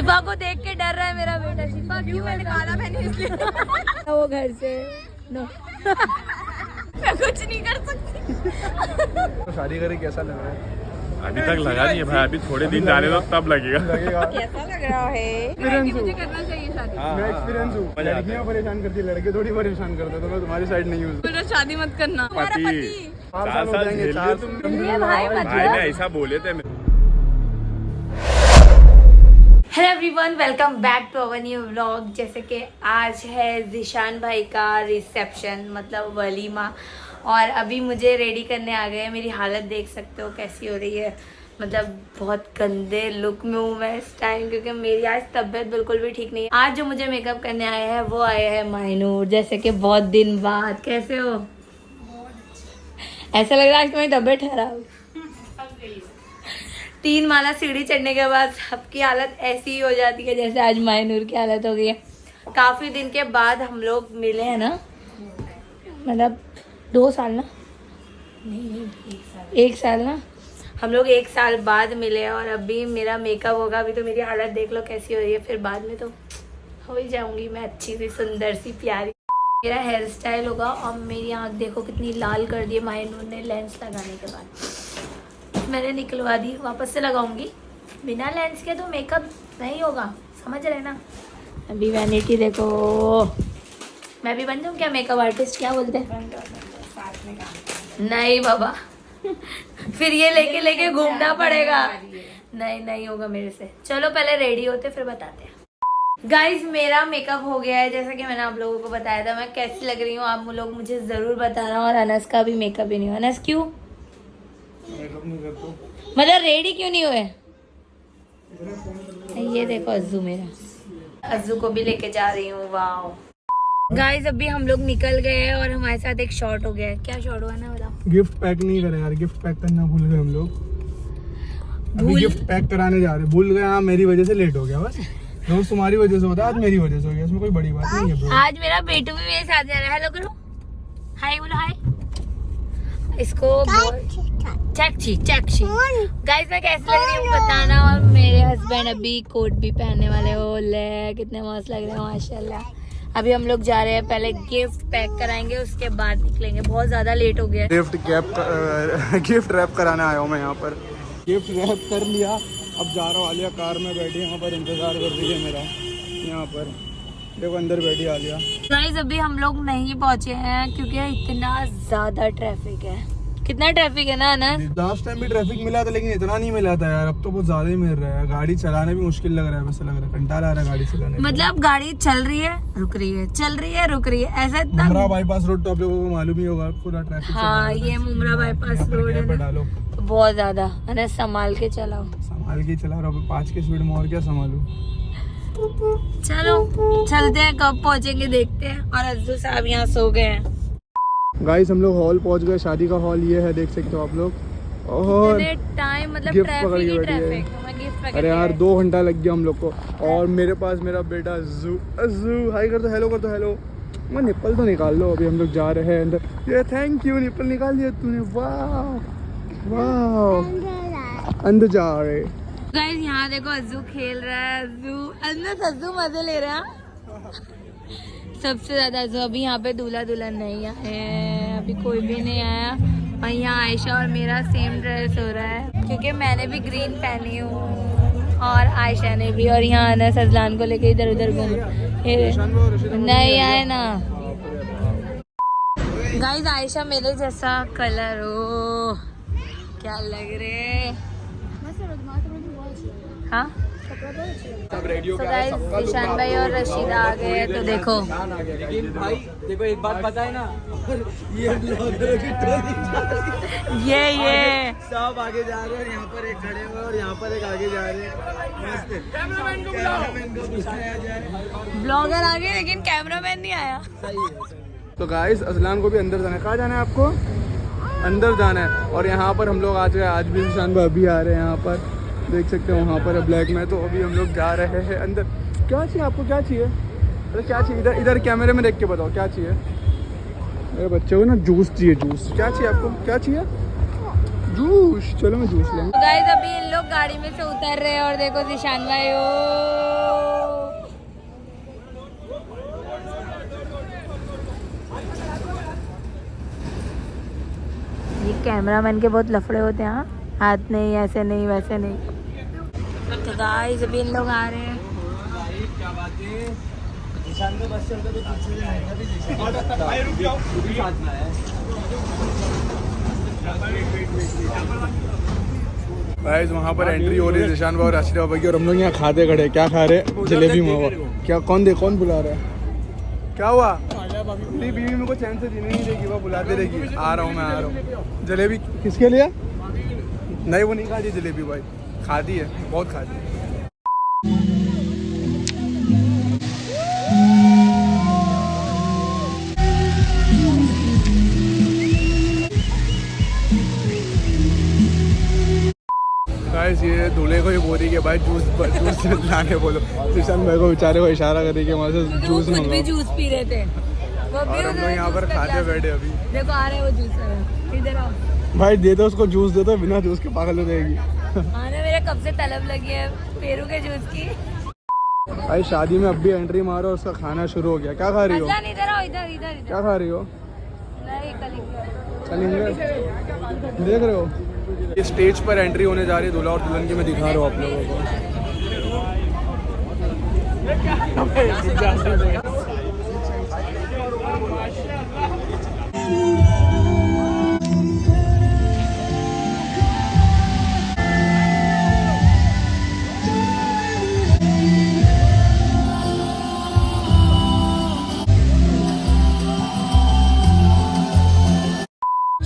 शिफा को देख के डर रहा है मेरा बेटा। शिफा क्यों? मैंने काला पहनी इसलिए। वो घर से नो मैं कुछ नहीं कर सकती। तो शादी करे कैसा लग रहा है? अभी तक लगा नहीं है भाई, अभी थोड़े दिन जाने दो तब लगेगा। कैसा लग रहा है? मुझे करना चाहिए शादी। मैं एक्सपीरियंस हूँ। लड़कियाँ परेशान करती है, लड़के थोड़ी परेशान करते, तो मैं तुम्हारी साइड नहीं हूँ। मेरा शादी मत करना। पति 4 साल हो जाएंगे, 4 तुम भाई ने ऐसा बोले थे। Hello everyone, welcome back to our new vlog. जैसे कि आज है जिशान भाई का रिसेप्शन, मतलब वलीमा, और अभी मुझे रेडी करने आ गए हैं। मेरी हालत देख सकते हो कैसी हो रही है, मतलब बहुत गंदे लुक में हूँ मैं इस टाइम, क्योंकि मेरी आज तबीयत बिल्कुल भी ठीक नहीं है। आज जो मुझे मेकअप करने आए हैं वो आए हैं मायनूर, जैसे कि बहुत दिन बाद। कैसे हो? ऐसा लग रहा है आज तुम्हारी तबीयत खराब। 3 माला सीढ़ी चढ़ने के बाद सबकी हालत ऐसी ही हो जाती है जैसे आज मायनूर की हालत हो गई है। काफ़ी दिन के बाद हम लोग मिले हैं ना, मतलब 2 साल ना, नहीं 1 साल ना, हम लोग 1 साल बाद मिले। और अभी मेरा मेकअप होगा, अभी तो मेरी हालत देख लो कैसी हो रही है, फिर बाद में तो हो ही जाऊंगी मैं अच्छी सी, सुंदर सी, प्यारी। मेरा हेयर स्टाइल होगा। और मेरी आँख देखो कितनी लाल कर दी है मायनूर ने लेंस लगाने के बाद। मैंने निकलवा दी, वापस से लगाऊंगी। बिना लेंस के तो मेकअप नहीं होगा, समझ रहे ना। अभी वैनिटी देखो, मैं भी बन जाऊँ क्या मेकअप आर्टिस्ट? क्या बोलते हैं? नहीं बाबा फिर ये लेके घूमना पड़ेगा। नहीं होगा मेरे से। चलो पहले रेडी होते फिर बताते हैं। गाइज मेरा मेकअप हो गया है, जैसा कि मैंने आप लोगों को बताया था। मैं कैसी लग रही हूँ आप लोग मुझे जरूर बताना। और अनस का भी मेकअप ही नहीं हुआ। अनस क्यों? मतलब रेडी क्यों नहीं हुए? ये देखो अज्जू, मेरा अज्जू को भी लेके जा रही हूँ। वाओ गाइस अभी हम लोग निकल गए हैं और हमारे साथ एक शॉट हो गया है। क्या शॉट हुआ ना, बताओ? गिफ्ट पैक नहीं करे यार, गिफ्ट पैक करना भूल गए हम लोग। अभी गिफ्ट पैक कराने जा रहे, भूल गए। हाँ मेरी वजह से लेट हो गया, बस रोज तुम्हारी वजह से होता है, आज मेरी वजह से हो गया। इसमें कोई बड़ी बात नहीं है ब्रो। आज मेरा बेटू भी मेरे साथ जा रहा है। हेलो करो, हाय बोलो, हाय। इसको चैक्ची गाइस मैं कैसे लग रही हूँ बताना। और मेरे हस्बैंड अभी कोट भी पहनने वाले हो, ले कितने मस्त लग रहे हैं माशाल्लाह। अभी हम लोग जा रहे हैं, पहले गिफ्ट पैक कराएंगे उसके बाद निकलेंगे। बहुत ज्यादा लेट हो गया। गिफ्ट रैप कराने आया हूँ मैं यहाँ पर। गिफ्ट रैप कर लिया, अब जा रहा हूँ। आलिया कार में बैठी यहाँ पर इंतजार कर रही है मेरा। यहाँ पर देखो अंदर बैठी आलिया। गाइस अभी हम लोग नहीं पहुँचे हैं क्योंकि इतना ज्यादा ट्रैफिक है। कितना ट्रैफिक है ना लास्ट टाइम भी ट्रैफिक मिला था, लेकिन इतना नहीं मिला था यार। अब तो बहुत ज्यादा ही मिल रहा है। गाड़ी चलाने भी मुश्किल लग रहा है, वैसे लग रहा है कंटाला आ रहा है गाड़ी चलाने। मतलब गाड़ी चल रही है रुक रही है, चल रही है रुक रही है, ऐसा इतना। मुमरा बाईपास रोड तो आप लोगों को मालूम ही होगा, पूरा ट्रैफिक। हाँ ये मुमरा बाईपास रोड है ना, बहुत ज्यादा। अरे संभाल के चलाओ, संभाल के चला रहा हूँ। 5 की स्पीड में और क्या संभालूं। चलो चलते हैं, कब पहुँचेंगे देखते हैं। और अज्जू साहब यहाँ सो गए हैं। गाइस हम लोग हॉल पहुंच गए। शादी का हॉल ये है, देख सकते हो आप लोग। और टाइम मतलब गिफ्ट पकड़ के बैठी है। अरे यार 2 घंटा लग गया हम लोग को। और मेरे पास मेरा बेटा अज्जू हाई कर दो, हेलो कर दो, हेलो। मैं निप्पल तो निकाल लो। अभी हम लोग जा रहे हैं अंदर। ये थैंक यू, निप्पल निकाल दिया तूने। वाह अंदर जा रहे। गाइस यहाँ देखो अज्जू खेल रहा है। अज्जू मजे ले रहा है सबसे ज्यादा। जो अभी यहाँ पे दूल्हा दुल्हन नहीं आए हैं, अभी कोई भी नहीं आया। और यहाँ आयशा और मेरा सेम ड्रेस हो रहा है क्योंकि मैंने भी ग्रीन पहनी हूँ और आयशा ने भी। और यहाँ अनस अजलान को लेके इधर उधर घूम नहीं आए ना। गाइस आयशा मेरे जैसा कलर हो, क्या लग रहे। हाँ ईशान भाई और रशीदा आ गए। तो देखो लेकिन भाई देखो एक बात पता है ना, ये सब आगे जा रहे हैं, यहाँ पर एक खड़े हुए और यहाँ पर एक आगे जा रहे हैं। कैमरामैन को बुलाया जाए। ब्लॉगर आ गए लेकिन कैमरामैन नहीं आया। तो गाइस असलान को भी अंदर जाना है। कहाँ जाना है आपको? अंदर जाना है। और यहाँ पर हम लोग आज गए, आज भी ईशान भाभी आ रहे हैं यहाँ पर, देख सकते हो वहाँ पर ब्लैक में। तो अभी हम लोग जा रहे हैं अंदर। क्या चाहिए आपको, क्या चाहिए? अरे क्या चाहिए? इधर कैमरे में देख के बताओ क्या चाहिए। मेरे बच्चे को ना जूस चाहिए, जूस। क्या चाहिए आपको, क्या चाहिए? जूस। चलो मैं जूस लूँगा। गाइस अभी इन लोग गाड़ी में से उतर रहे हैं और देखो जिशान भाई, ओ कैमरामैन के बहुत लफड़े होते हैं। हाँ, हाथ नहीं, ऐसे नहीं, वैसे नहीं। तो गाइस अभी इन लोग आ रहे हैं। क्या बात है, निशान पे बस चलते तो पीछे से आएगा भी निशान। भाई रुक जाओ, खुद ही साथ में आया। गाइस वहाँ पर एंट्री हो रही है निशान बाबा और आशीष बाबा की, और हम लोग यहाँ खाते खड़े। क्या खा रहे? जलेबी मावा। क्या कौन बुला रहा है? क्या हुआ? मेरी बीवी मेरे को चैन से जीने नहीं देगी, वो बुलाते रहेगी। आ रहा हूँ मैं, आ रहा हूँ। जलेबी किसके लिए? नहीं, वो नहीं खाती जलेबी भाई, खाती है, बहुत खाती है। गाइस ये दूल्हे को ही बोल रही है भाई जूस लाने बोलो। निशान भाई को बेचारे को इशारा कर रही है वहाँ से जूस खुद भी मंगाओ। जूस पी रहे थे वो भी। और हम लोग यहाँ पर खाते बैठे अभी। देखो आ रहे वो जूस। इधर आओ भाई दे दो उसको जूस, दे दो, बिना जूस के पागल हो जाएगी। आने मेरे कब से तलब लगी है पेरू के जूस की। भाई शादी में अब भी एंट्री मारो और उसका खाना शुरू हो गया। क्या खा रही हो? अजान इधर आओ, इधर इधर इधर। क्या खा रही हो? नहीं कलिंगर। कलिंगर देख रहे हो? ये स्टेज पर एंट्री होने जा रही है दूल्हा और दुल्हन की। मैं दिखा रहा हूँ आप लोगों को।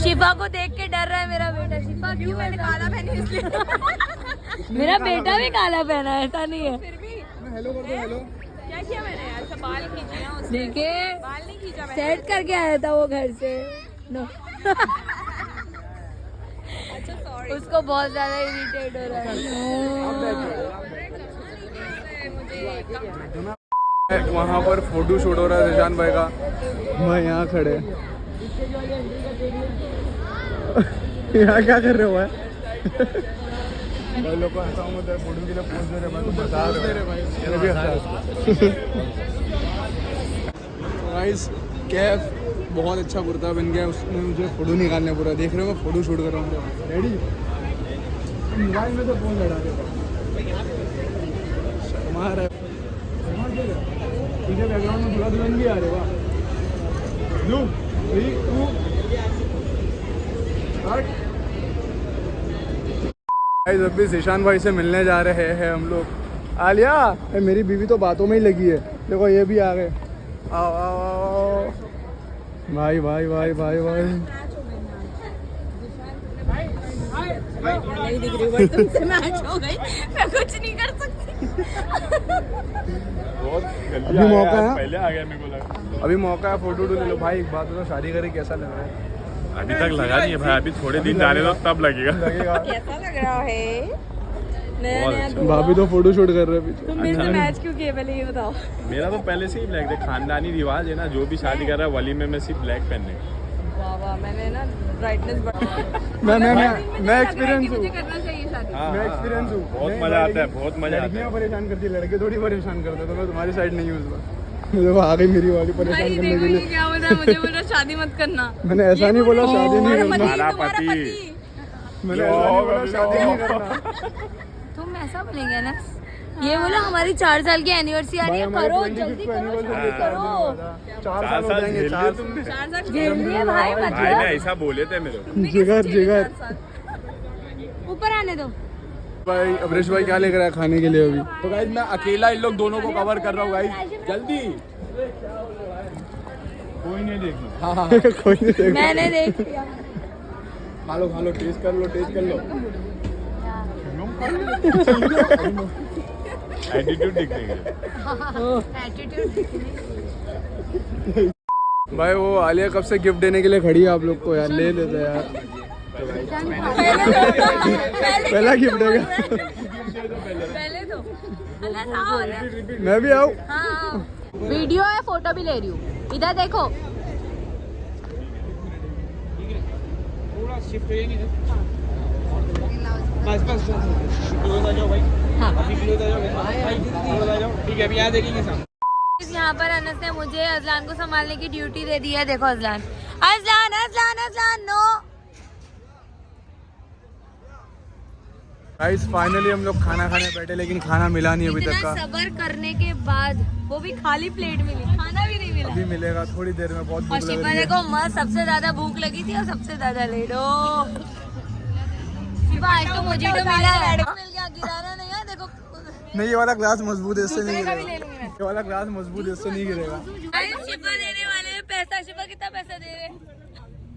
शिफा को देख के डर रहा है मेरा बेटा। शिफा क्यों? मैंने काला पहना इसलिए। मेरा बेटा भी काला पहना है, ऐसा नहीं है। फिर भी हेलो कर दो, हेलो। क्या किया मैंने? अच्छा बाल खींचे ना उसने। देखिए बाल नहीं खींचा मैंने, सेट करके आया था वो घर से। नो अच्छा सॉरी। उसको बहुत ज्यादा इरिटेट हो रहा है। वहाँ पर फोटो शूट हो रहा है निशान भाई का। मैं यहाँ खड़े यहाँ क्या कर रहे हो? भाई लोग को हंसाऊं मैं, फोटो के लिए पोज दे रहे। मैं तो बता रहा हूँ गाइस। कैफ बहुत अच्छा कुर्ता बन गया, उसमें मुझे फोटो निकालने पूरा। देख रहे हो मैं फोटो शूट कर रहा हूँ। रेडी? मोबाइल में तो पोज लड़ा दे। शर्मा रहा है पीछे बैकग्राउंड में। दूल्हा दुल्हन भी आ रहे। वाह। 2 3 2 गाइस अभी ईशान भाई से मिलने जा रहे हैं हम लोग। आलिया मेरी बीवी तो बातों में ही लगी है। देखो ये भी आ गए। आओ आओ आओ भाई भाई भाई भाई भाई। नहीं दिख रही बट तुमसे मैच हो गई, मैं कुछ नहीं कर सकती। अभी मौका है, पहले आ गया मेरे को लगा। अभी मौका है। फोटो ले लो भाई। एक बात तो शादी करे कैसा लग रहा है? अभी तक लगा नहीं है भाई, अभी थोड़े दिन जाने दो तब लगेगा। कैसा लग रहा है? नया नया भाभी तो फोटो शूट कर रहे हैं पीछे। तुम मेरे से मैच क्यों किए पहले ये बताओ। मेरा तो पहले से ही ब्लैक है, खानदानी रिवाज है ना, जो भी शादी कर रहा है वली में सिर्फ ब्लैक पहनने। वाह वाह, मैंने ना ब्राइटनेस बढ़ा। मैं एक्सपीरियंस हूँ। मुझे करना चाहिए शादी। मैं एक्सपीरियंस हूँ। बहुत मजा आता है, बहुत मजा आता है। लड़कियाँ परेशान करती है, लड़के थोड़ी परेशान करते। तो मैं तुम्हारी साइड नहीं हूँ इस बार। देखो आ गई मेरी वाली परेशान भाई करने देखो के ये लिए। क्या बोल रहा है, मुझे बोल रहा शादी मत करना। मैंने ऐसा नहीं बोला शादी नहीं करना। तुम्हारा पति। मैंने ऐसा नहीं बोला शादी नहीं करना। तुम ऐसा बोलेंगे ना? ये बोला हमारी 4 साल की एनिवर्सरी आ रही है, करो जल्दी करो जल्दी करो। 4 साल हो जाएंगे। 4 तुम भी। 4 साल झेल लिए भाई। भाई ने मतलब ऐसा बोले थे मेरे को। जिगर ऊपर आने दो भाई। अमरीश भाई क्या लेकर आया खाने के लिए अभी? तो गाइस मैं अकेला इन लोग दोनों को कवर कर रहा हूँ गाइस। जल्दी कोई नहीं देखना। हाँ कोई नहीं देख। मैंने देख लिया। खा लो, टेस्ट कर लो, टेस्ट कर लो। एटीट्यूड दिखने के। भाई वो आलिया कब से गिफ्ट देने के लिए खड़ी है आप लोग को यार। ले लेते यार। पहला गिफ्ट देगा। पहले तो मैं भी आऊँ? हाँ वीडियो है, फोटो भी ले रही हूँ। इधर देखो। बस क्लोज आ जाओ भाई। हाँ अभी क्लोज आ जाओ भाई, क्लोज आ जाओ। ठीक है अभी यहाँ देखेंगे सामने। यहाँ पर अनस ने मुझे अजलान को संभालने की ड्यूटी दे दी है। देखो Azlan Azlan Azlan Azlan no guys finally हम लोग खाना खाने बैठे, लेकिन खाना मिला नहीं अभी तक इतना का। सब्र करने के बाद वो भी खाली प्लेट मिली, खाना भी नहीं मिला। अभी मिलेगा थोड़ी देर में, बहुत और भूख लग शिफा रही है। देखो मस्त, सबसे ज्यादा भूख लगी थी और सबसे ज्यादा लेट। ओ शिफा आज तो मुझे तो मिला है, मिल गया, गिराना नहीं है। देखो नहीं ये वाला ग्लास मजबूत है, इससे नहीं दूसरे का भी गिरेगा। ले लूंगी मैं। ये वाला ग्लास मजबूत है, इससे नहीं गिरेगा। शिफा देने वाले हैं पैसा। शिफा कितना पैसा दे रहे?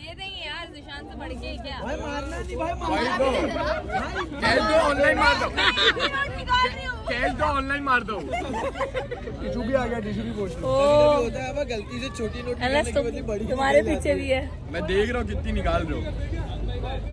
दे देंगे यार, निशान से बढ़ के क्या। भाई मारना नहीं भाई, मारना कैश दो, ऑनलाइन मार दो, निकाल रही हूँ। कैश दो, ऑनलाइन मार दो। टिशू भी आ गया, टिशू भी पोछ लो। होता है, गलती से छोटी नोट अनस निकालने के बदले बड़ी तुम्हारे पीछे भी है। मैं देख रहा हूँ कितनी निकाल रहे हो।